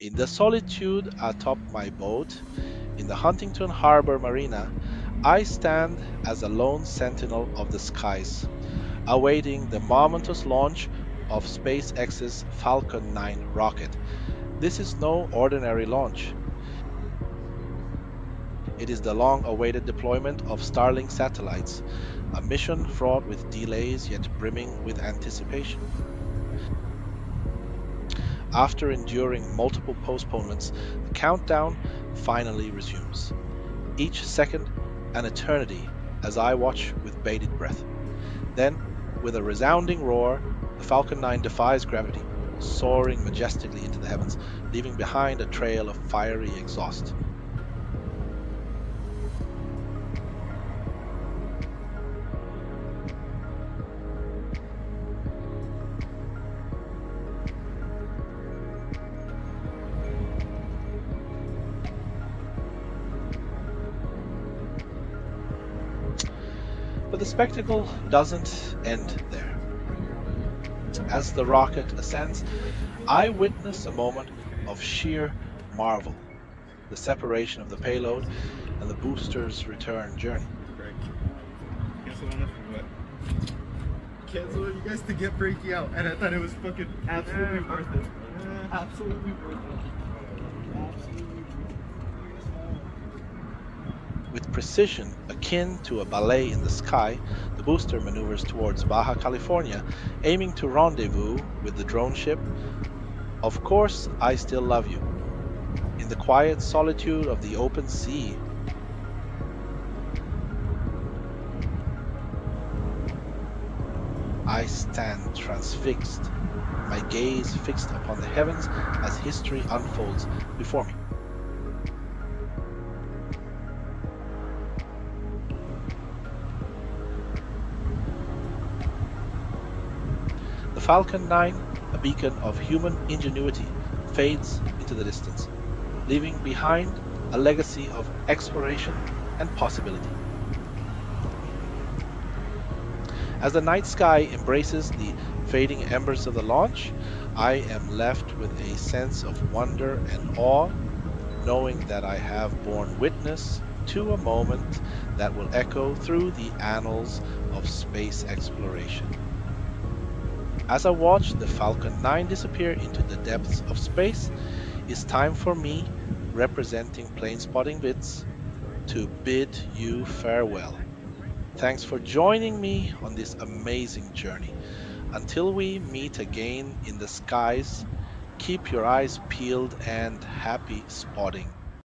In the solitude atop my boat, in the Huntington Harbor Marina, I stand as a lone sentinel of the skies, awaiting the momentous launch of SpaceX's Falcon 9 rocket. This is no ordinary launch. It is the long awaited deployment of Starlink satellites, a mission fraught with delays yet brimming with anticipation. After enduring multiple postponements, the countdown finally resumes. Each second an eternity as I watch with bated breath. Then, with a resounding roar, the Falcon 9 defies gravity, soaring majestically into the heavens, leaving behind a trail of fiery exhaust. But the spectacle doesn't end there. As the rocket ascends, I witness a moment of sheer marvel, the separation of the payload and the booster's return journey. Cancel you guys to get breaking out, and I thought it was fucking absolutely worth it. Absolutely worth it. Absolutely worth With precision akin to a ballet in the sky, the booster maneuvers towards Baja California, aiming to rendezvous with the drone ship. Of course, I still love you. In the quiet solitude of the open sea, I stand transfixed, my gaze fixed upon the heavens as history unfolds before me. The Falcon 9, a beacon of human ingenuity, fades into the distance, leaving behind a legacy of exploration and possibility. As the night sky embraces the fading embers of the launch, I am left with a sense of wonder and awe, knowing that I have borne witness to a moment that will echo through the annals of space exploration. As I watch the Falcon 9 disappear into the depths of space, it's time for me, representing Plane Spotting Bits, to bid you farewell. Thanks for joining me on this amazing journey. Until we meet again in the skies, keep your eyes peeled and happy spotting.